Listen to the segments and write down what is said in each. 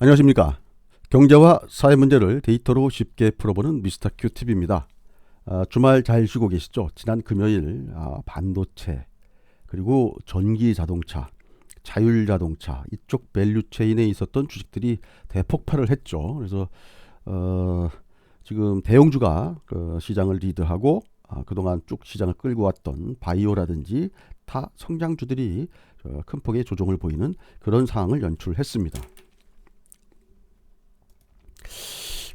안녕하십니까. 경제와 사회 문제를 데이터로 쉽게 풀어보는 미스터 큐TV입니다. 주말 잘 쉬고 계시죠? 지난 금요일 반도체 그리고 전기 자동차, 자율 자동차 이쪽 밸류 체인에 있었던 주식들이 대폭발을 했죠. 그래서 지금 대형주가 그 시장을 리드하고 그동안 쭉 시장을 끌고 왔던 바이오라든지 타 성장주들이 큰 폭의 조정을 보이는 그런 상황을 연출했습니다.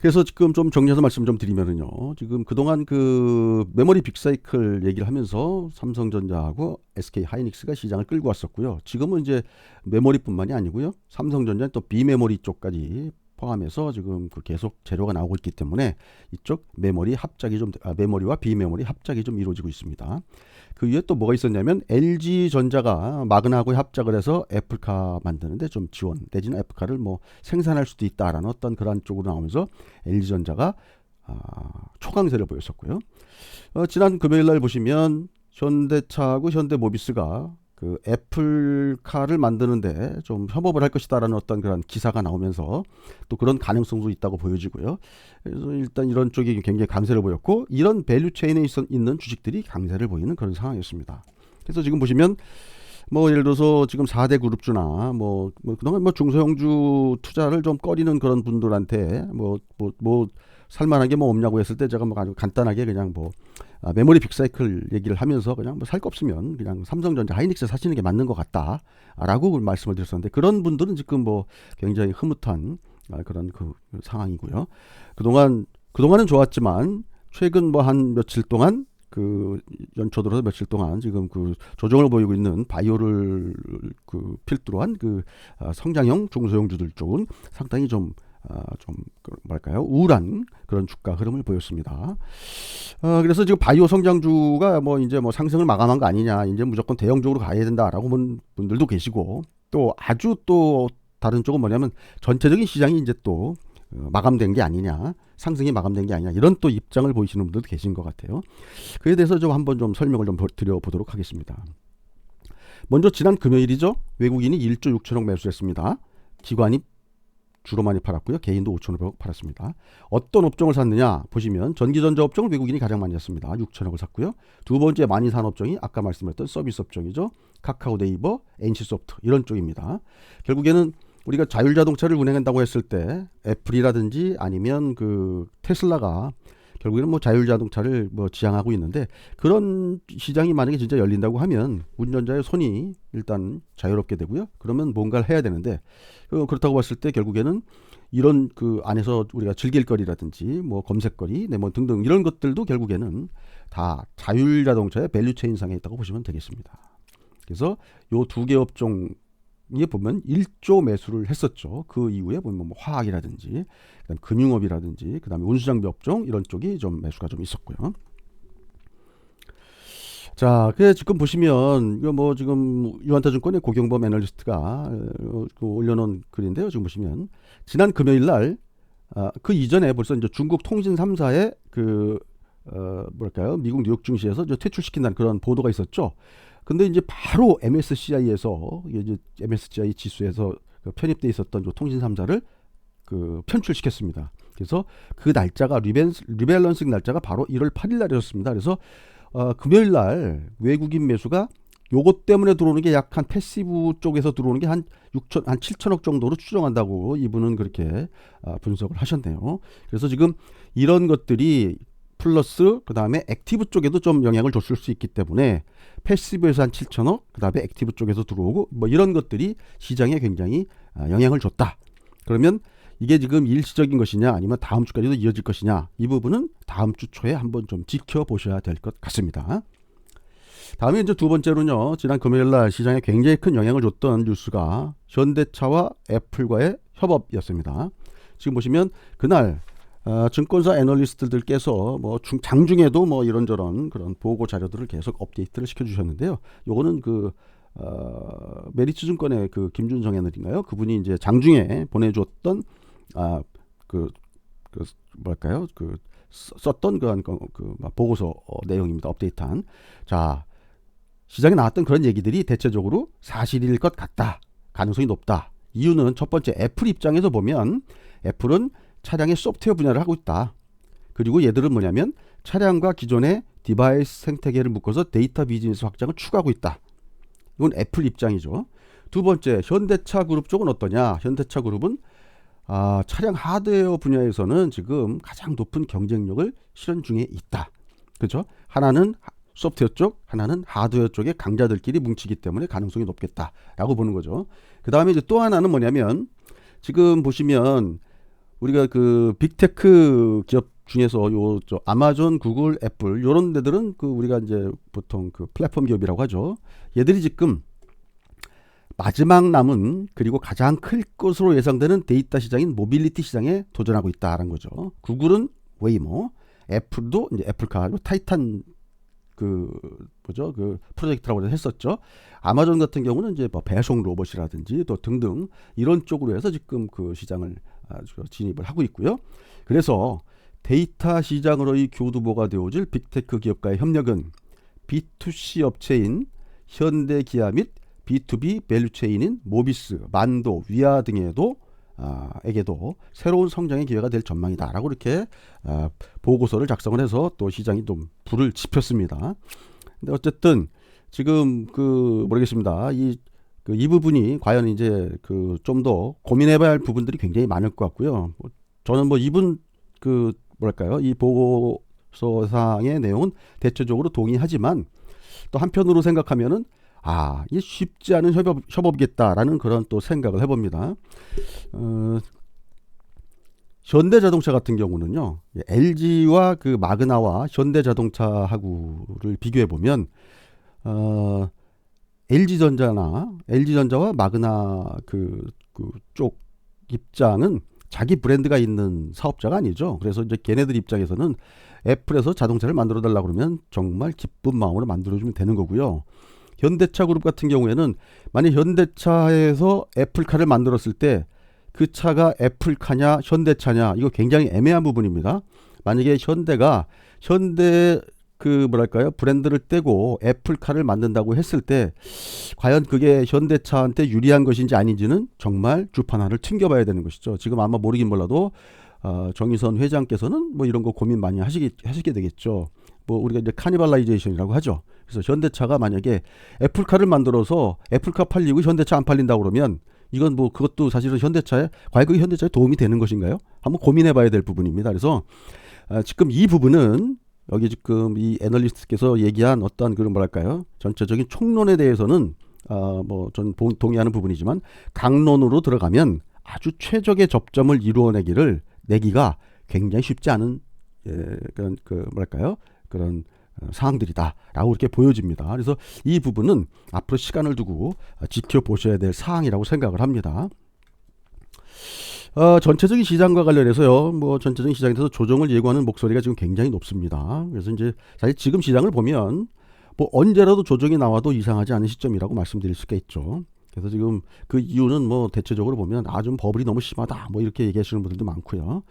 그래서 지금 좀 정리해서 말씀 좀 드리면은요. 지금 그동안 그 메모리 빅사이클 얘기를 하면서 삼성전자하고 SK 하이닉스가 시장을 끌고 왔었고요. 지금은 이제 메모리뿐만이 아니고요. 삼성전자는 또 비메모리 쪽까지 포함해서 지금 그 계속 재료가 나오고 있기 때문에 이쪽 메모리 합작이 좀 메모리와 비메모리 합작이 좀 이루어지고 있습니다. 그 위에 또 뭐가 있었냐면 LG전자가 마그나하고 합작을 해서 애플카 만드는데 좀 지원 내지는 애플카를 뭐 생산할 수도 있다라는 어떤 그런 쪽으로 나오면서 LG전자가 초강세를 보였었고요. 지난 금요일 날 보시면 현대차하고 현대모비스가 그 애플카를 만드는데 좀 협업을 할 것이다라는 어떤 그런 기사가 나오면서 또 그런 가능성도 있다고 보여지고요. 그래서 일단 이런 쪽이 굉장히 강세를 보였고 이런 밸류 체인에 있는 주식들이 강세를 보이는 그런 상황이었습니다. 그래서 지금 보시면 뭐 예를 들어서 지금 4대 그룹주나 뭐 그동안 뭐 중소형주 투자를 좀 꺼리는 그런 분들한테 뭐 살만한 게 뭐 없냐고 했을 때 제가 뭐 아주 간단하게 그냥 뭐 메모리 빅사이클 얘기를 하면서 그냥 뭐 살 거 없으면 그냥 삼성전자 하이닉스 사시는 게 맞는 것 같다라고 말씀을 드렸었는데 그런 분들은 지금 뭐 굉장히 흐뭇한 그런 그 상황이고요. 그동안은 좋았지만 최근 뭐 한 며칠 동안 그 연초 들어서 며칠 동안 지금 그 조정을 보이고 있는 바이오를 그 필두로 한 그 성장형 중소형주들 쪽은 상당히 좀 뭐랄까요 우울한 그런 주가 흐름을 보였습니다. 그래서 지금 바이오 성장주가 뭐 이제 뭐 상승을 마감한 거 아니냐, 이제 무조건 대형적으로 가야 된다라고 보는 분들도 계시고 또 아주 또 다른 쪽은 뭐냐면 전체적인 시장이 이제 또 마감된 게 아니냐, 상승이 마감된 게 아니냐 이런 또 입장을 보이시는 분들도 계신 것 같아요. 그에 대해서 좀 한번 좀 설명을 좀 드려보도록 하겠습니다. 먼저 지난 금요일이죠. 외국인이 1조 6천억 매수했습니다. 기관이 주로 많이 팔았고요. 개인도 5,500억 팔았습니다. 어떤 업종을 샀느냐 보시면 전기전자 업종을 외국인이 가장 많이 샀습니다. 6천억을 샀고요. 두 번째 많이 산 업종이 아까 말씀드렸던 서비스 업종이죠. 카카오 네이버, NC소프트 이런 쪽입니다. 결국에는 우리가 자율자동차를 운행한다고 했을 때 애플이라든지 아니면 그 테슬라가 결국에는 뭐 자율자동차를 뭐 지향하고 있는데 그런 시장이 만약에 진짜 열린다고 하면 운전자의 손이 일단 자유롭게 되고요. 그러면 뭔가를 해야 되는데 그렇다고 봤을 때 결국에는 이런 그 안에서 우리가 즐길 거리라든지 뭐 검색거리, 뭐 등등 이런 것들도 결국에는 다 자율자동차의 밸류체인 상에 있다고 보시면 되겠습니다. 그래서 요 두 개 업종 에 보면 1조 매수를 했었죠. 그 이후에 보면 뭐 화학이라든지 그다음 금융업이라든지 그다음에 운수장비 업종 이런 쪽이 좀 매수가 좀 있었고요. 자, 그 지금 보시면 이거 뭐 지금 유한타증권의 고경범 애널리스트가 올려놓은 글인데요. 지금 보시면 지난 금요일 날 그 이전에 벌써 이제 중국 통신 3사의 그 뭐랄까요 미국 뉴욕 증시에서 퇴출시킨다는 그런 보도가 있었죠. 근데 이제 바로 MSCI에서 이제 MSCI 지수에서 편입돼 있었던 통신 3사를 그 편출시켰습니다. 그래서 그 날짜가 리밸런싱 날짜가 바로 1월 8일 날이었습니다. 그래서 금요일 날 외국인 매수가 요것 때문에 들어오는 게 약 한 패시브 쪽에서 들어오는 게 한 7천억 정도로 추정한다고 이분은 그렇게 분석을 하셨네요. 그래서 지금 이런 것들이 플러스 그 다음에 액티브 쪽에도 좀 영향을 줬을 수 있기 때문에 패시브에서 한 7천억 그 다음에 액티브 쪽에서 들어오고 뭐 이런 것들이 시장에 굉장히 영향을 줬다. 그러면 이게 지금 일시적인 것이냐 아니면 다음 주까지도 이어질 것이냐 이 부분은 다음 주 초에 한번 좀 지켜보셔야 될 것 같습니다. 다음에 이제 두 번째로는요. 지난 금요일 날 시장에 굉장히 큰 영향을 줬던 뉴스가 현대차와 애플과의 협업이었습니다. 지금 보시면 그날 증권사 애널리스트들께서 뭐 장중에도 뭐 이런저런 그런 보고 자료들을 계속 업데이트를 시켜주셨는데요. 요거는 그 메리츠 증권의 그 김준성 애널인가요? 그분이 이제 장중에 보내줬던 그 뭐랄까요? 그 썼던 그 보고서 내용입니다. 업데이트한. 자, 시장에 나왔던 그런 얘기들이 대체적으로 사실일 것 같다. 가능성이 높다. 이유는 첫 번째, 애플 입장에서 보면 애플은 차량의 소프트웨어 분야를 하고 있다. 그리고 얘들은 뭐냐면 차량과 기존의 디바이스 생태계를 묶어서 데이터 비즈니스 확장을 추구하고 있다. 이건 애플 입장이죠. 두 번째, 현대차 그룹 쪽은 어떠냐? 현대차 그룹은 차량 하드웨어 분야에서는 지금 가장 높은 경쟁력을 실현 중에 있다. 그렇죠? 하나는 소프트웨어 쪽, 하나는 하드웨어 쪽의 강자들끼리 뭉치기 때문에 가능성이 높겠다라고 보는 거죠. 그 다음에 이제 또 하나는 뭐냐면 지금 보시면 우리가 그 빅테크 기업 중에서 아마존, 구글, 애플 요런 데들은 그 우리가 이제 보통 그 플랫폼 기업이라고 하죠. 얘들이 지금 마지막 남은 그리고 가장 클 것으로 예상되는 데이터 시장인 모빌리티 시장에 도전하고 있다라는 거죠. 구글은 웨이모, 애플도 이제 애플카, 타이탄 그 프로젝트라고 했었죠. 아마존 같은 경우는 이제 뭐 배송 로봇이라든지 또 등등 이런 쪽으로 해서 지금 그 시장을 아주 진입을 하고 있고요. 그래서 데이터 시장으로의 교두보가 되어질 빅테크 기업과의 협력은 B2C 업체인 현대기아 및 B2B 밸류체인인 모비스, 만도, 위아 등에게도 새로운 성장의 기회가 될 전망이다라고 이렇게 보고서를 작성을 해서 또 시장이 좀 불을 지폈습니다. 근데 어쨌든 지금 모르겠습니다. 이 부분이 과연 이제 좀 더 고민해봐야 할 부분들이 굉장히 많을 것 같고요. 저는 이분 이 보고서상의 내용은 대체적으로 동의하지만 또 한편으로 생각하면은 이게 쉽지 않은 협업이겠다라는 그런 또 생각을 해봅니다. 현대자동차 같은 경우는요, LG와 그 마그나와 현대자동차하고를 비교해 보면 LG전자와 마그나 쪽 입장은 자기 브랜드가 있는 사업자가 아니죠. 그래서 이제 걔네들 입장에서는 애플에서 자동차를 만들어 달라고 그러면 정말 기쁜 마음으로 만들어주면 되는 거고요. 현대차 그룹 같은 경우에는 만약 현대차에서 애플카를 만들었을 때 그 차가 애플카냐 현대차냐 이거 굉장히 애매한 부분입니다. 만약에 현대 브랜드를 떼고 애플카를 만든다고 했을 때 과연 그게 현대차한테 유리한 것인지 아닌지는 정말 주판화를 튕겨봐야 되는 것이죠. 지금 아마 모르긴 몰라도 정의선 회장께서는 이런 거 고민 많이 하시게 되겠죠. 우리가 이제 카니발라이제이션이라고 하죠. 그래서 현대차가 만약에 애플카를 만들어서 애플카 팔리고 현대차 안 팔린다고 그러면 이건 그것도 사실은 과연 그게 현대차에 도움이 되는 것인가요? 한번 고민해봐야 될 부분입니다. 그래서 지금 이 부분은 여기 지금 이 애널리스트께서 얘기한 어떤 전체적인 총론에 대해서는 전 동의하는 부분이지만 강론으로 들어가면 아주 최적의 접점을 이루어내기가 굉장히 쉽지 않은 그런 사항들이다라고 이렇게 보여집니다. 그래서 이 부분은 앞으로 시간을 두고 지켜보셔야 될 사항이라고 생각을 합니다. 전체적인 시장과 관련해서요, 전체적인 시장에 대해서 조정을 예고하는 목소리가 지금 굉장히 높습니다. 그래서 이제 사실 지금 시장을 보면 언제라도 조정이 나와도 이상하지 않은 시점이라고 말씀드릴 수가 있죠. 그래서 지금 그 이유는 대체적으로 보면 좀 버블이 너무 심하다 이렇게 얘기하시는 분들도 많고요.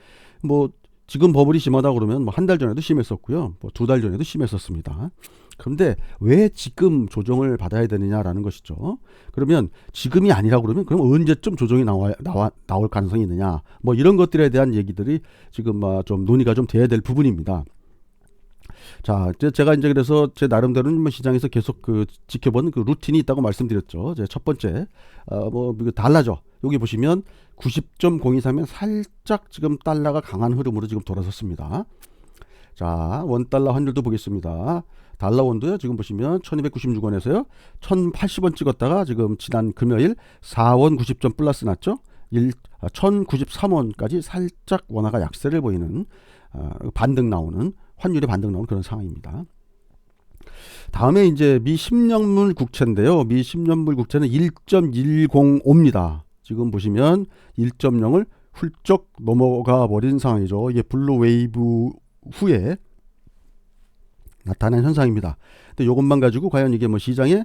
지금 버블이 심하다 그러면 한 달 전에도 심했었고요. 2달 전에도 심했었습니다. 그런데 왜 지금 조정을 받아야 되느냐라는 것이죠. 그러면 지금이 아니라 그러면 그럼 언제쯤 조정이 나올 가능성이 있느냐. 이런 것들에 대한 얘기들이 지금 좀 논의가 좀 돼야 될 부분입니다. 자, 제가 이제 그래서 제 나름대로는 시장에서 계속 지켜본 루틴이 있다고 말씀드렸죠. 첫 번째, 달러죠. 여기 보시면 90.023면 살짝 지금 달러가 강한 흐름으로 지금 돌아섰습니다. 자, 원달러 환율도 보겠습니다. 달러 원도요. 지금 보시면 1296원에서요. 1080원 찍었다가 지금 지난 금요일 4원 90점 플러스 났죠. 1093원까지 살짝 원화가 약세를 보이는 환율이 반등 나오는 그런 상황입니다. 다음에 이제 미 10년물 국채인데요. 미 10년물 국채는 1.105입니다. 지금 보시면 1.0을 훌쩍 넘어가 버린 상황이죠. 이게 블루 웨이브 후에 나타난 현상입니다. 근데 이것만 가지고 과연 이게 시장에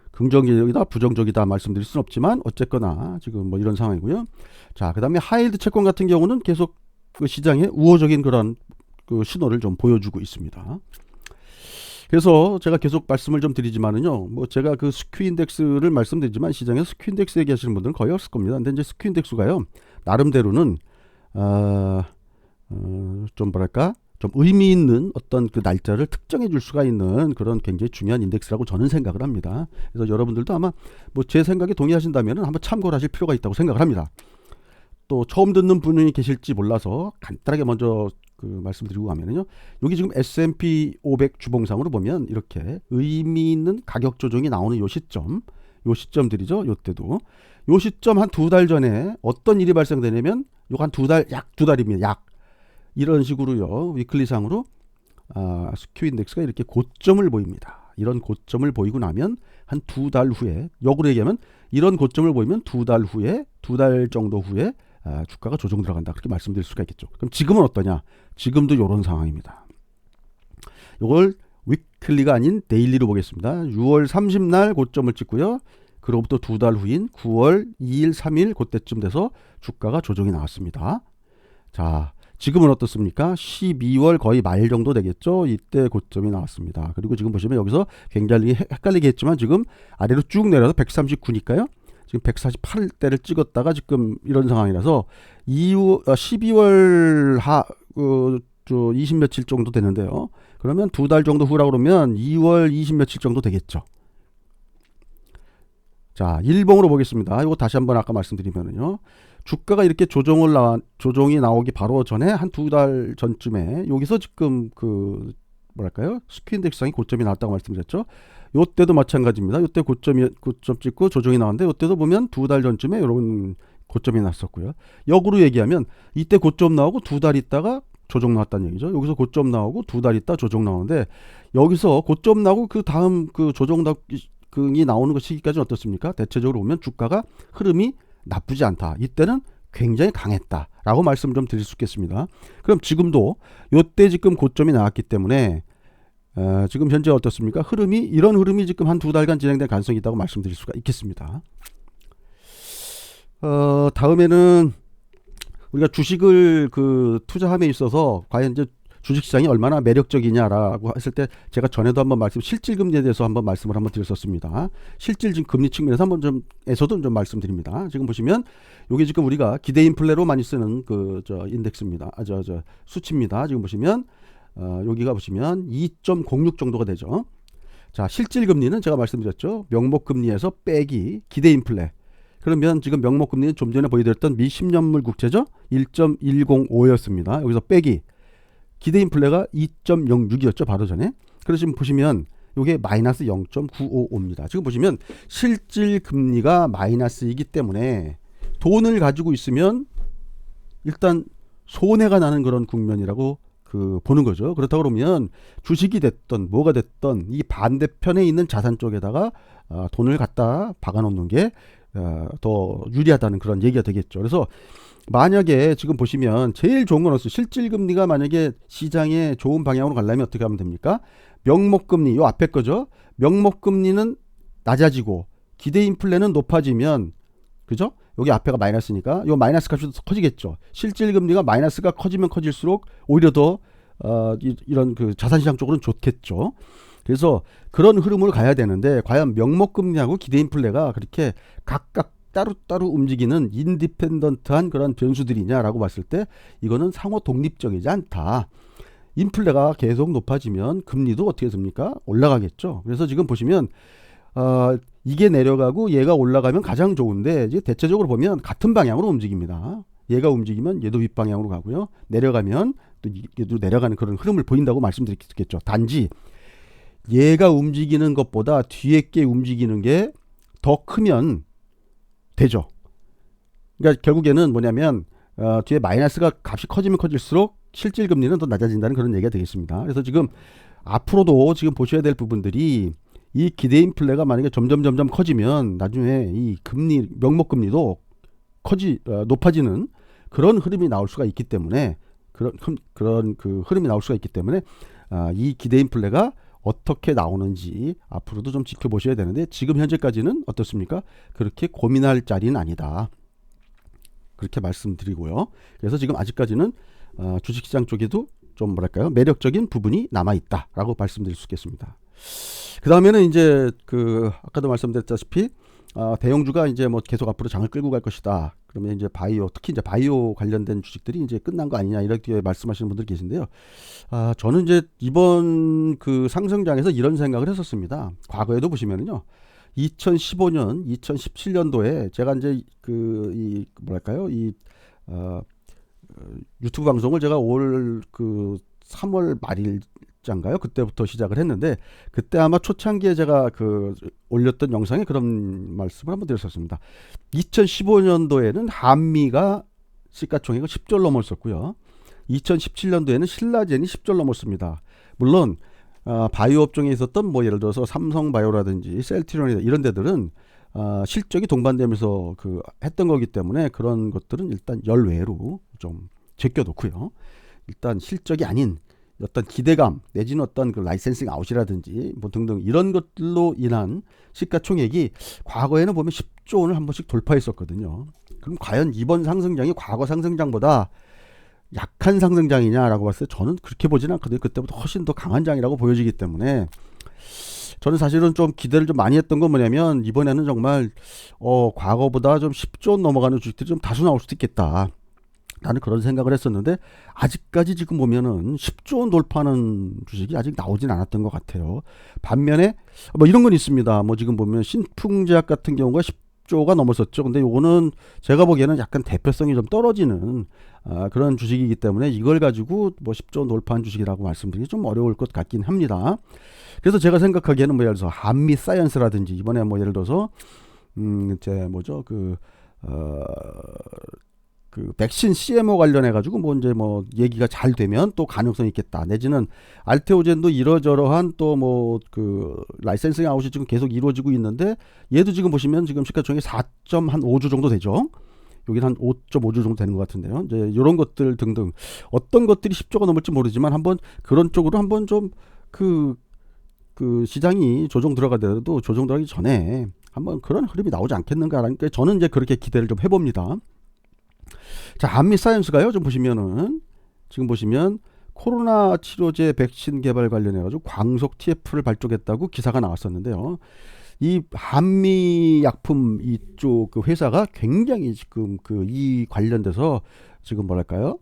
긍정적이다 부정적이다 말씀드릴 수는 없지만 어쨌거나 지금 이런 상황이고요. 자, 그다음에 하이힐드 채권 같은 경우는 계속 시장에 우호적인 그런 신호를 좀 보여주고 있습니다. 그래서 제가 계속 말씀을 좀 드리지만은요, 뭐 제가 그 스큐 인덱스를 말씀드리지만 시장에서 스큐 인덱스 얘기하시는 분들은 거의 없을 겁니다. 근데 이제 스큐 인덱스가요, 나름대로는 좀 뭐랄까, 좀 의미 있는 어떤 그 날짜를 특정해 줄 수가 있는 그런 굉장히 중요한 인덱스라고 저는 생각을 합니다. 그래서 여러분들도 아마 뭐 제 생각에 동의하신다면 한번 참고를 하실 필요가 있다고 생각을 합니다. 또 처음 듣는 분이 계실지 몰라서 간단하게 먼저 그 말씀드리고 가면은요, 여기 지금 S&P 500 주봉상으로 보면 이렇게 의미 있는 가격 조정이 나오는 요 시점들이죠. 요때도 요 시점 한 두 달 전에 어떤 일이 발생되냐면 요 한 약 두 달입니다. 약 이런 식으로요, 위클리상으로 스큐 인덱스가 이렇게 고점을 보입니다. 이런 고점을 보이고 나면 한 두 달 후에, 역으로 얘기하면 이런 고점을 보이면 두 달 후에, 두 달 정도 후에 주가가 조정 들어간다, 그렇게 말씀드릴 수가 있겠죠. 그럼 지금은 어떠냐? 지금도 이런 상황입니다. 이걸 위클리가 아닌 데일리로 보겠습니다. 6월 30날 고점을 찍고요, 그로부터 두 달 후인 9월 2일 3일 그때쯤 돼서 주가가 조정이 나왔습니다. 자, 지금은 어떻습니까? 12월 거의 말 정도 되겠죠. 이때 고점이 나왔습니다. 그리고 지금 보시면 여기서 굉장히 헷갈리게 했지만 지금 아래로 쭉 내려서 139니까요. 지금 148대를 찍었다가 지금 이런 상황이라서 12월 20 며칠 정도 되는데요. 그러면 두 달 정도 후라고 그러면 2월 20 며칠 정도 되겠죠. 자, 일봉으로 보겠습니다. 이거 다시 한번 아까 말씀드리면은요, 주가가 이렇게 조정이 나오기 바로 전에 한 두 달 전쯤에 여기서 지금 그 뭐랄까요, 스큐 인덱스상이 고점이 나왔다고 말씀드렸죠. 요때도 마찬가지입니다. 요때 고점 찍고 조정이 나왔는데 요때도 보면 두 달 전쯤에 이런 고점이 났었고요. 역으로 얘기하면 이때 고점 나오고 두 달 있다가 조정 나왔다는 얘기죠. 여기서 고점 나오고 두 달 있다 조정 나오는데, 여기서 고점 나오고 그 다음 그 조정 이 나오는 그 시기까지는 어떻습니까? 대체적으로 보면 주가가 흐름이 나쁘지 않다. 이때는 굉장히 강했다라고 말씀을 좀 드릴 수 있겠습니다. 그럼 지금도 요때 지금 고점이 나왔기 때문에 지금 현재 어떻습니까? 이런 흐름이 지금 한 두 달간 진행될 가능성이 있다고 말씀드릴 수가 있겠습니다. 다음에는 우리가 주식을 그 투자함에 있어서 과연 이제 주식시장이 얼마나 매력적이냐라고 했을 때, 제가 전에도 한번 실질금리에 대해서 한번 말씀을 드렸었습니다. 실질 금리 측면에서 에서도 좀 말씀드립니다. 지금 보시면 이게 지금 우리가 기대 인플레로 많이 쓰는 인덱스입니다. 수치입니다. 지금 보시면 여기가 보시면 2.06 정도가 되죠. 자, 실질금리는 제가 말씀드렸죠. 명목금리에서 빼기 기대 인플레. 그러면 지금 명목금리는 좀 전에 보여드렸던 미 10년물 국채죠. 1.105였습니다. 여기서 빼기 기대 인플레가 2.06이었죠. 바로 전에. 그래서 지금 보시면 이게 마이너스 0.955입니다. 지금 보시면 실질 금리가 마이너스이기 때문에 돈을 가지고 있으면 일단 손해가 나는 그런 국면이라고 보는 거죠. 그렇다고 그러면 주식이 됐던 뭐가 됐던 이 반대편에 있는 자산 쪽에다가 돈을 갖다 박아놓는 게 더 유리하다는 그런 얘기가 되겠죠. 그래서 만약에 지금 보시면 제일 좋은 건 실질금리가 만약에 시장에 좋은 방향으로 가려면 어떻게 하면 됩니까? 명목금리, 요 앞에 거죠. 명목금리는 낮아지고 기대인플레는 높아지면, 그죠? 여기 앞에가 마이너스니까 요 마이너스 값이 더 커지겠죠. 실질금리가 마이너스가 커지면 커질수록 오히려 더 이런 그 자산시장 쪽으로는 좋겠죠. 그래서 그런 흐름을 가야 되는데, 과연 명목금리하고 기대인플레가 그렇게 각각 따로따로 움직이는 인디펜던트한 그런 변수들이냐라고 봤을 때 이거는 상호 독립적이지 않다. 인플레가 계속 높아지면 금리도 어떻게 됩니까? 올라가겠죠. 그래서 지금 보시면 이게 내려가고 얘가 올라가면 가장 좋은데, 이제 대체적으로 보면 같은 방향으로 움직입니다. 얘가 움직이면 얘도 윗방향으로 가고요. 내려가면 또 얘도 내려가는 그런 흐름을 보인다고 말씀드리겠죠. 단지 얘가 움직이는 것보다 뒤에 게 움직이는 게 더 크면 되죠. 그러니까 결국에는 뭐냐면 뒤에 마이너스가 값이 커지면 커질수록 실질 금리는 더 낮아진다는 그런 얘기가 되겠습니다. 그래서 지금 앞으로도 지금 보셔야 될 부분들이, 이 기대 인플레가 만약에 점점 커지면 나중에 이 금리, 명목금리도 높아지는 그런 흐름이 나올 수가 있기 때문에, 그런 그 흐름이 나올 수가 있기 때문에 이 기대 인플레가 어떻게 나오는지 앞으로도 좀 지켜보셔야 되는데, 지금 현재까지는 어떻습니까? 그렇게 고민할 자리는 아니다, 그렇게 말씀드리고요. 그래서 지금 아직까지는 주식시장 쪽에도 좀 뭐랄까요, 매력적인 부분이 남아있다라고 말씀드릴 수 있겠습니다. 그 다음에는 이제 그 아까도 말씀드렸다시피 대형주가 이제 뭐 계속 앞으로 장을 끌고 갈 것이다. 그러면 이제 바이오, 특히 이제 바이오 관련된 주식들이 이제 끝난 거 아니냐 이렇게 말씀하시는 분들 계신데요. 저는 이제 이번 그 상승장에서 이런 생각을 했었습니다. 과거에도 보시면은요. 2015년, 2017년도에 제가 이제 그 이 뭐랄까요? 이 유튜브 방송을 제가 올 그 3월 말일자인가요? 그때부터 시작을 했는데 그때 아마 초창기에 제가 그 올렸던 영상에 그런 말씀을 한번 드렸었습니다. 2015년도에는 한미가 시가총액을 10조를 넘었었고요. 2017년도에는 신라젠이 10조를 넘었습니다. 물론 바이오 업종에 있었던 뭐 예를 들어서 삼성바이오라든지 셀트리온이나 이런 데들은 실적이 동반되면서 그 했던 거기 때문에 그런 것들은 일단 열외로 좀 제껴놓고요. 일단 실적이 아닌 어떤 기대감 내지는 어떤 그 라이센싱 아웃이라든지 뭐 등등 이런 것들로 인한 시가총액이 과거에는 보면 10조 원을 한 번씩 돌파했었거든요. 그럼 과연 이번 상승장이 과거 상승장보다 약한 상승장이냐라고 봤을 때 저는 그렇게 보지는 않거든요. 그때보다 훨씬 더 강한 장이라고 보여지기 때문에 저는 사실은 좀 기대를 좀 많이 했던 건 뭐냐면 이번에는 정말 과거보다 좀 10조 원 넘어가는 주식들이 좀 다수 나올 수도 있겠다. 나는 그런 생각을 했었는데 아직까지 지금 보면은 10조 원 돌파하는 주식이 아직 나오진 않았던 것 같아요. 반면에 뭐 이런 건 있습니다. 뭐 지금 보면 신풍제약 같은 경우가 10조가 넘었었죠. 근데 이거는 제가 보기에는 약간 대표성이 좀 떨어지는 그런 주식이기 때문에 이걸 가지고 뭐 10조 원 돌파한 주식이라고 말씀드리기 좀 어려울 것 같긴 합니다. 그래서 제가 생각하기에는 뭐 예를 들어서 한미 사이언스라든지 이번에 뭐 예를 들어서 이제 뭐죠 그 백신 CMO 관련해 가지고 뭐 이제 뭐 얘기가 잘 되면 또 가능성이 있겠다. 내지는 알테오젠도 이러저러한 또 뭐 그 라이센싱 아웃이 지금 계속 이루어지고 있는데 얘도 지금 보시면 지금 시가총액이 4.5주 정도 되죠. 여기는 한 5.5주 정도 되는 것 같은데요. 이제 이런 것들 등등 어떤 것들이 10조가 넘을지 모르지만 한번 그런 쪽으로 한번 좀 그 시장이 조정 들어가더라도 조정 들어가기 전에 한번 그런 흐름이 나오지 않겠는가라는 게 저는 이제 그렇게 기대를 좀 해봅니다. 자, 한미 사이언스가요. 좀 보시면은 지금 보시면 코로나 치료제 백신 개발 관련해 가지고 광속 TF를 발족했다고 기사가 나왔었는데요. 이 한미 약품 이쪽 그 회사가 굉장히 지금 그 이 관련돼서 지금 뭐랄까요?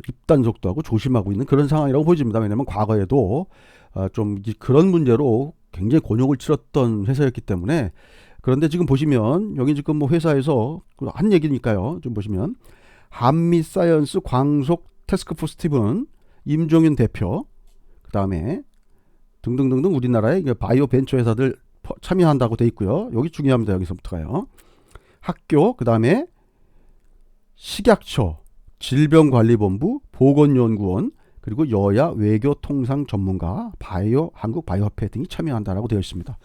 입단 속도하고 조심하고 있는 그런 상황이라고 보여집니다. 왜냐하면 과거에도 좀 그런 문제로 굉장히 곤욕을 치렀던 회사였기 때문에 그런데 지금 보시면 여기 지금 뭐 회사에서 한 얘기니까요. 좀 보시면 한미 사이언스 광속 태스크포스 팀은 임종윤 대표 그 다음에 등등등등 우리나라의 바이오 벤처 회사들 참여한다고 돼 있고요. 여기 중요합니다. 여기서부터가요. 학교 그 다음에 식약처 질병관리본부 보건연구원 그리고 여야 외교통상 전문가 바이오 한국바이오협회 등이 참여한다라고 되어 있습니다.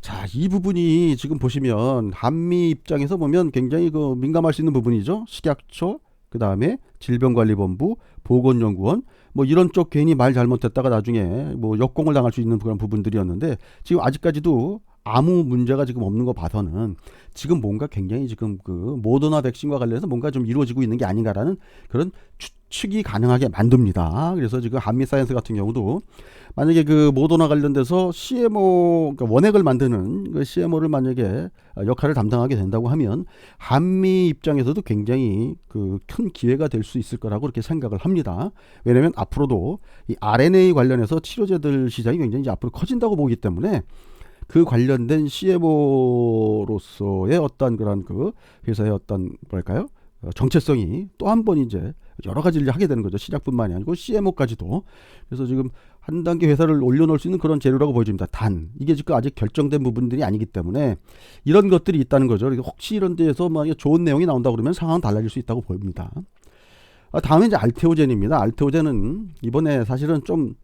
자, 이 부분이 지금 보시면 한미 입장에서 보면 굉장히 그 민감할 수 있는 부분이죠. 식약처, 그 다음에 질병관리본부, 보건연구원, 뭐 이런 쪽 괜히 말 잘못했다가 나중에 뭐 역공을 당할 수 있는 그런 부분들이었는데 지금 아직까지도 아무 문제가 지금 없는 거 봐서는 지금 뭔가 굉장히 지금 그 모더나 백신과 관련해서 뭔가 좀 이루어지고 있는 게 아닌가라는 그런 추측이 가능하게 만듭니다. 그래서 지금 한미 사이언스 같은 경우도 만약에 그 모더나 관련돼서 CMO 그러니까 원액을 만드는 그 CMO를 만약에 역할을 담당하게 된다고 하면 한미 입장에서도 굉장히 그 큰 기회가 될 수 있을 거라고 그렇게 생각을 합니다. 왜냐하면 앞으로도 이 RNA 관련해서 치료제들 시장이 굉장히 이제 앞으로 커진다고 보기 때문에 그 관련된 CMO로서의 어떤 그런 그 회사의 어떤 뭐랄까요 정체성이 또 한 번 이제 여러 가지 일을 하게 되는 거죠. 시작뿐만이 아니고 CMO까지도. 그래서 지금 한 단계 회사를 올려놓을 수 있는 그런 재료라고 보여집니다. 단 이게 지금 아직 결정된 부분들이 아니기 때문에 이런 것들이 있다는 거죠. 그러니까 혹시 이런 데에서 만약에 좋은 내용이 나온다 그러면 상황은 달라질 수 있다고 보입니다. 다음에 이제 알테오젠입니다. 알테오젠은 이번에 사실은 좀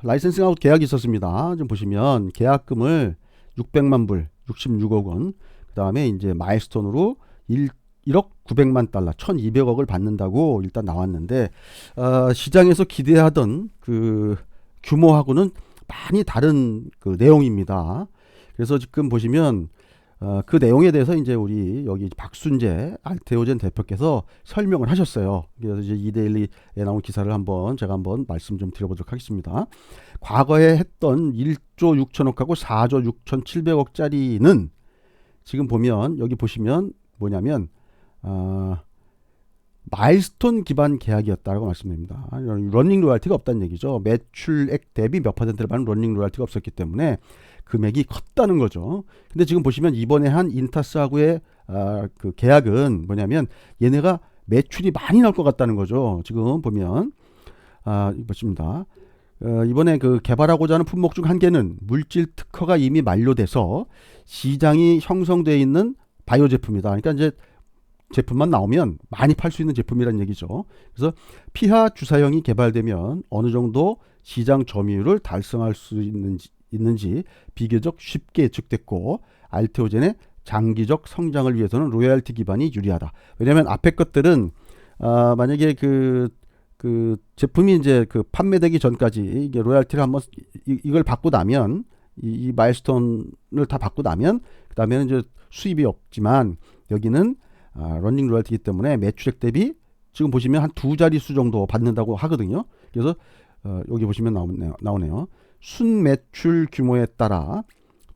라이센싱 아웃 계약이 있었습니다. 좀 보시면 계약금을 600만 불, 66억 원, 그 다음에 이제 마일스톤으로 1억 900만 달러, 1200억을 받는다고 일단 나왔는데, 시장에서 기대하던 그 규모하고는 많이 다른 그 내용입니다. 그래서 지금 보시면, 그 내용에 대해서 이제 우리 여기 박순재 알테오젠 대표께서 설명을 하셨어요. 그래서 이제 이데일리에 나온 기사를 제가 한번 말씀 좀 드려보도록 하겠습니다. 과거에 했던 1조 6천억하고 4조 6,700억짜리는 지금 보면 여기 보시면 뭐냐면 마일스톤 기반 계약이었다고 말씀드립니다. 러닝 로얄티가 없다는 얘기죠. 매출액 대비 몇 퍼센트를 받는 러닝 로얄티가 없었기 때문에 금액이 컸다는 거죠. 근데 지금 보시면 이번에 한 인타스하고의 그 계약은 뭐냐면 얘네가 매출이 많이 나올 것 같다는 거죠. 지금 보면 보십니다. 이번에 그 개발하고자 하는 품목 중 한 개는 물질 특허가 이미 만료돼서 시장이 형성되어 있는 바이오 제품이다. 그러니까 이제 제품만 나오면 많이 팔 수 있는 제품이라는 얘기죠. 그래서 피하 주사형이 개발되면 어느 정도 시장 점유율을 달성할 수 있는지 비교적 쉽게 예측됐고 알테오젠의 장기적 성장을 위해서는 로열티 기반이 유리하다. 왜냐하면 앞에 것들은 만약에 그 제품이 이제 그 판매되기 전까지 이게 로열티를 한번 이걸 받고 나면 이 마일스톤을 다 받고 나면 그 다음에는 이제 수입이 없지만 여기는 러닝 로열티이기 때문에 매출액 대비 지금 보시면 한 두 자릿수 정도 받는다고 하거든요. 그래서 여기 보시면 나오네요. 순매출 규모에 따라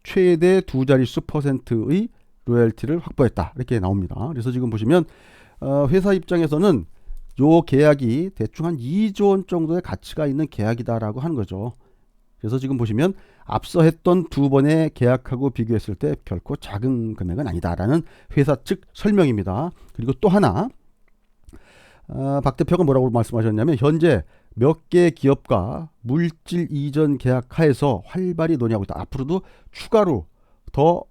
최대 두 자릿수 %의 로열티를 확보했다. 이렇게 나옵니다. 그래서 지금 보시면 회사 입장에서는 요 계약이 대충 한 2조 원 정도의 가치가 있는 계약이다라고 하는 거죠. 그래서 지금 보시면 앞서 했던 두 번의 계약하고 비교했을 때 결코 작은 금액은 아니다라는 회사 측 설명입니다. 그리고 또 하나 박 대표가 뭐라고 말씀하셨냐면 현재 몇 개 기업과 물질 이전 계약 하에서 활발히 논의하고 있다. 앞으로도 추가로 더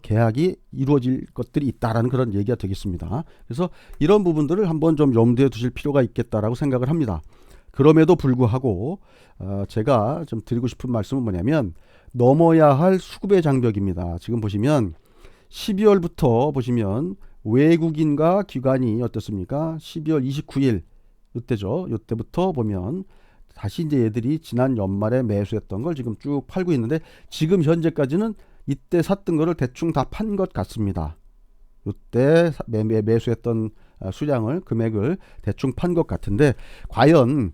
계약이 이루어질 것들이 있다라는 그런 얘기가 되겠습니다. 그래서 이런 부분들을 한번 좀 염두에 두실 필요가 있겠다라고 생각을 합니다. 그럼에도 불구하고 제가 좀 드리고 싶은 말씀은 뭐냐면 넘어야 할 수급의 장벽입니다. 지금 보시면 12월부터 보시면 외국인과 기관이 어떻습니까? 12월 29일 이때죠. 이때부터 보면 다시 이제 얘들이 지난 연말에 매수했던 걸 지금 쭉 팔고 있는데 지금 현재까지는 이때 샀던 거를 대충 다 판 것 같습니다. 이때 매수했던 수량을 금액을 대충 판 것 같은데 과연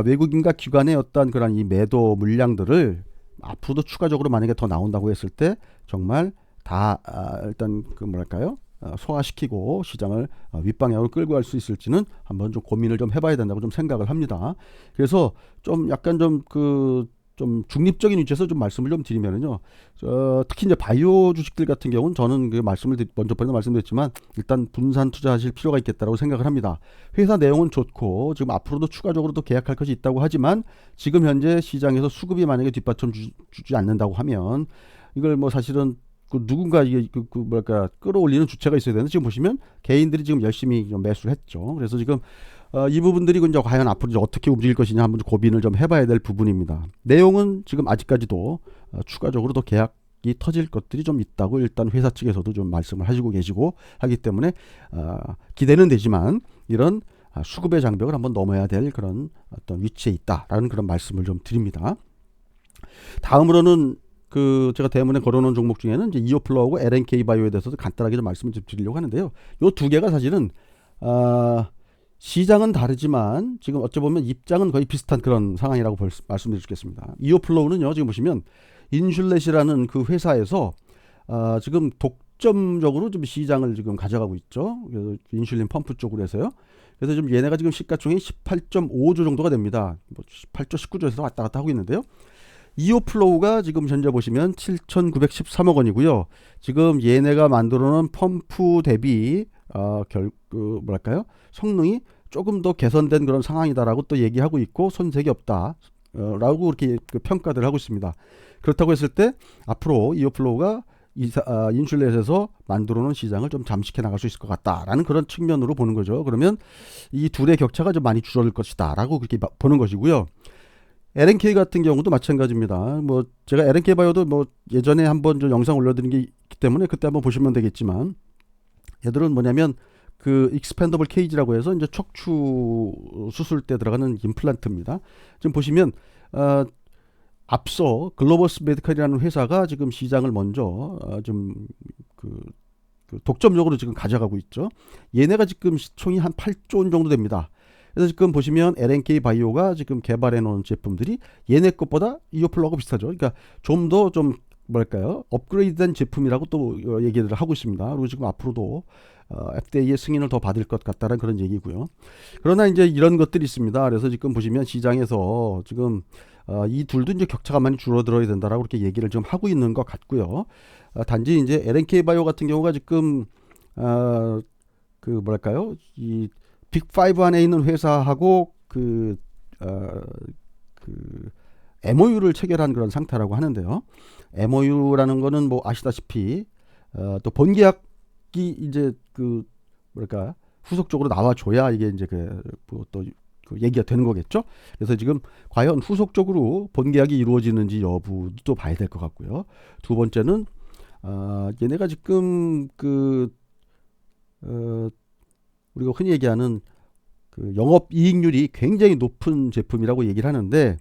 외국인과 기관의 어떤 그런 이 매도 물량들을 앞으로도 추가적으로 만약에 더 나온다고 했을 때 정말 다 일단 소화시키고 시장을 윗방향으로 끌고 갈 수 있을지는 한번 좀 고민을 좀 해봐야 된다고 좀 생각을 합니다. 그래서 좀 약간 좀 중립적인 위치에서 좀 말씀을 좀 드리면은요. 특히 이제 바이오 주식들 같은 경우는 저는 그 먼저 말씀드렸지만 일단 분산 투자하실 필요가 있겠다라고 생각을 합니다. 회사 내용은 좋고 지금 앞으로도 추가적으로도 계약할 것이 있다고 하지만 지금 현재 시장에서 수급이 만약에 뒷받쳐 주지 않는다고 하면 이걸 뭐 사실은 누군가 이게 끌어올리는 주체가 있어야 되는데 지금 보시면 개인들이 지금 열심히 좀 매수를 했죠. 그래서 지금 이 부분들이 이제 과연 앞으로 이제 어떻게 움직일 것이냐 한번 고민을 좀 해봐야 될 부분입니다. 내용은 지금 아직까지도 추가적으로 더 계약이 터질 것들이 좀 있다고 일단 회사 측에서도 좀 말씀을 하시고 계시고 하기 때문에 기대는 되지만 이런 수급의 장벽을 한번 넘어야 될 그런 어떤 위치에 있다라는 그런 말씀을 좀 드립니다. 다음으로는 제가 대문에 걸어놓은 종목 중에는 이제 이오플로우하고 LNK 바이오에 대해서도 간단하게 좀 말씀을 좀 드리려고 하는데요. 요 두 개가 사실은 시장은 다르지만 지금 어찌 보면 입장은 거의 비슷한 그런 상황이라고 말씀드릴 수 있겠습니다. 이오플로우는요 지금 보시면 인슐렛이라는 그 회사에서 지금 독점적으로 좀 시장을 지금 가져가고 있죠. 그래서 인슐린 펌프 쪽으로 해서요. 그래서 지금 얘네가 지금 시가총액이 18.5조 정도가 됩니다. 18조, 19조에서 왔다 갔다 하고 있는데요. 이오플로우가 지금 현재 보시면 7,913억 원이고요. 지금 얘네가 만들어놓은 펌프 대비 성능이 조금 더 개선된 그런 상황이다라고 또 얘기하고 있고 손색이 없다 라고 그렇게 평가를 하고 있습니다. 그렇다고 했을 때 앞으로 이오플로우가 인슐렛에서 만들어놓은 시장을 좀 잠식해 나갈 수 있을 것 같다라는 그런 측면으로 보는 거죠. 그러면 이 둘의 격차가 좀 많이 줄어들 것이다 라고 그렇게 보는 것이고요. LNK 같은 경우도 마찬가지입니다. 뭐 제가 LNK 바이오도 뭐 예전에 한번 좀 영상 올려드린 게 있기 때문에 그때 한번 보시면 되겠지만 얘들은 뭐냐면 그 익스펜더블 케이지라고 해서 이제 척추 수술 때 들어가는 임플란트입니다. 지금 보시면 앞서 글로버스 메디컬이라는 회사가 지금 시장을 먼저 좀그 독점적으로 지금 가져가고 있죠. 얘네가 지금 시총이 한 8조 원 정도 됩니다. 그래서 지금 보시면 LNK 바이오가 지금 개발해 놓은 제품들이 얘네 것보다 이오플로하고 비슷하죠. 그러니까 좀 더 좀 뭐랄까요, 업그레이드된 제품이라고 또 얘기를 하고 있습니다. 그리고 지금 앞으로도 FDA의 승인을 더 받을 것 같다는 그런 얘기고요. 그러나 이제 이런 것들이 있습니다. 그래서 지금 보시면 시장에서 지금 이 둘도 이제 격차가 많이 줄어들어야 된다라고 그렇게 얘기를 좀 하고 있는 것 같고요. 단지 이제 LNK 바이오 같은 경우가 지금 그 뭐랄까요, 이 빅5 안에 있는 회사하고 그 MOU를 체결한 그런 상태라고 하는데요. MOU라는 거는 뭐 아시다시피 또 본계약이 이제 그 뭐랄까 후속적으로 나와줘야 이게 이제 또 얘기가 되는 거겠죠. 그래서 지금 과연 후속적으로 본계약이 이루어지는지 여부도 봐야 될 것 같고요. 두 번째는 얘네가 지금 우리가 흔히 얘기하는 그 영업이익률이 굉장히 높은 제품이라고 얘기를 하는데,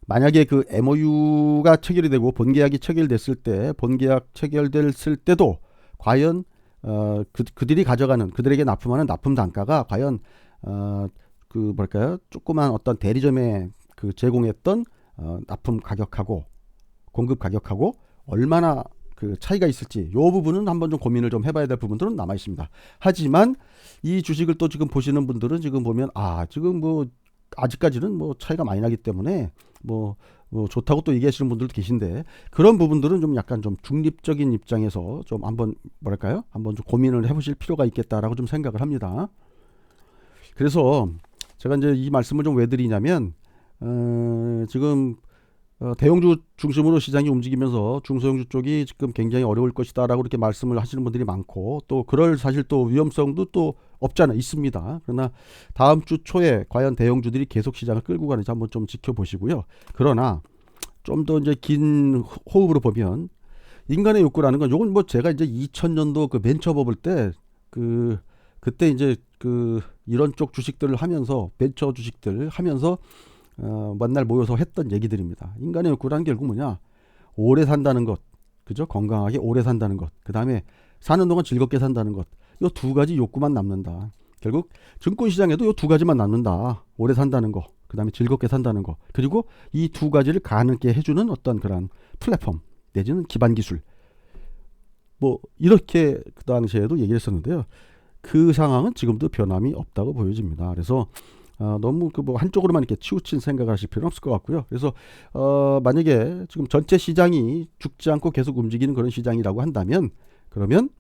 만약에 그 MOU가 체결이 되고 본계약이 체결됐을 때, 본계약 체결됐을 때도 과연 그들이 가져가는, 그들에게 납품하는 납품 단가가 과연 그 뭐랄까요, 조그만 어떤 대리점에 그 제공했던 납품 가격하고 공급 가격하고 얼마나 그 차이가 있을지, 이 부분은 한번 좀 고민을 좀 해봐야 될 부분들은 남아 있습니다. 하지만 이 주식을 또 지금 보시는 분들은 지금 보면 지금 뭐 아직까지는 뭐 차이가 많이 나기 때문에 뭐 좋다고 또 얘기하시는 분들도 계신데, 그런 부분들은 좀 약간 좀 중립적인 입장에서 좀 한번 뭐랄까요, 한번 좀 고민을 해보실 필요가 있겠다라고 좀 생각을 합니다. 그래서 제가 이제 이 말씀을 좀 왜 드리냐면, 지금 대형주 중심으로 시장이 움직이면서 중소형주 쪽이 지금 굉장히 어려울 것이다라고 이렇게 말씀을 하시는 분들이 많고, 또 그럴 사실 또 위험성도 또 없잖아, 있습니다. 그러나 다음 주 초에 과연 대형주들이 계속 시장을 끌고 가는지 한번 좀 지켜보시고요. 그러나 좀 더 이제 긴 호흡으로 보면, 인간의 욕구라는 건, 요건 뭐 제가 이제 2000년도 그 벤처버블 때 그때 이제 이런 쪽 주식들을 하면서, 벤처 주식들을 하면서 만날 모여서 했던 얘기들입니다. 인간의 욕구란 결국 뭐냐? 오래 산다는 것, 그죠? 건강하게 오래 산다는 것, 그 다음에 사는 동안 즐겁게 산다는 것, 이 두 가지 욕구만 남는다. 결국 증권시장에도 이 두 가지만 남는다. 오래 산다는 거, 그 다음에 즐겁게 산다는 거, 그리고 이 두 가지를 가능하게 해주는 어떤 그런 플랫폼 내지는 기반 기술, 뭐 이렇게 그 당시에도 얘기했었는데요. 그 상황은 지금도 변함이 없다고 보여집니다. 그래서 너무 뭐 한쪽으로만 이렇게 치우친 생각을 하실 필요는 없을 것 같고요. 그래서 만약에 지금 전체 시장이 죽지 않고 계속 움직이는 그런 시장이라고 한다면, 그러면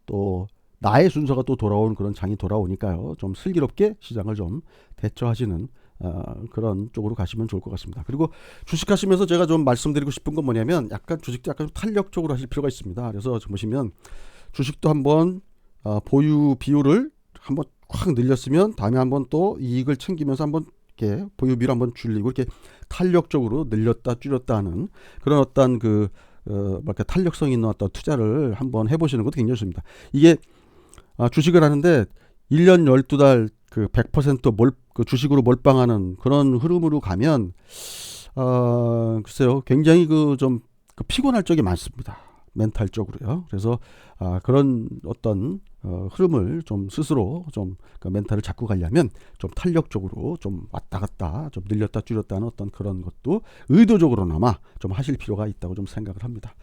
또 나의 순서가 또 돌아오는 그런 장이 돌아오니까요. 좀 슬기롭게 시장을 좀 대처하시는 그런 쪽으로 가시면 좋을 것 같습니다. 그리고 주식하시면서 제가 좀 말씀드리고 싶은 건 뭐냐면, 약간 주식도 약간 좀 탄력적으로 하실 필요가 있습니다. 그래서 보시면 주식도 한번 보유 비율을 한번 확 늘렸으면 다음에 한번 또 이익을 챙기면서 한번 이렇게 보유 비율 한번 줄이고 이렇게 탄력적으로 늘렸다 줄였다 하는 그런 어떤 뭐랄까 탄력성 있는 어떤 투자를 한번 해보시는 것도 굉장히 좋습니다. 이게 주식을 하는데 1년 12달 그 100% 그 주식으로 몰빵하는 그런 흐름으로 가면 글쎄요, 굉장히 좀 피곤할 적이 많습니다. 멘탈적으로요. 그래서 그런 어떤 흐름을 좀 스스로 좀 멘탈을 잡고 가려면 좀 탄력적으로 좀 왔다 갔다 좀 늘렸다 줄였다 하는 어떤 그런 것도 의도적으로나마 좀 하실 필요가 있다고 좀 생각을 합니다.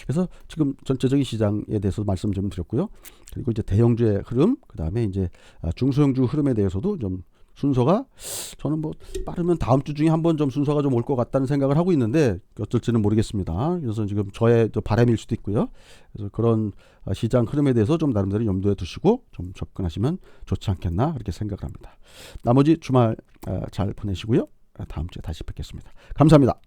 그래서 지금 전체적인 시장에 대해서 말씀 좀 드렸고요. 그리고 이제 대형주의 흐름, 그 다음에 이제 중소형주 흐름에 대해서도 좀 순서가, 저는 뭐 빠르면 다음 주 중에 한번 좀 순서가 좀 올 것 같다는 생각을 하고 있는데 어쩔지는 모르겠습니다. 그래서 지금 저의 바람일 수도 있고요. 그래서 그런 시장 흐름에 대해서 좀 나름대로 염두에 두시고 좀 접근하시면 좋지 않겠나 그렇게 생각을 합니다. 나머지 주말 잘 보내시고요. 다음 주에 다시 뵙겠습니다. 감사합니다.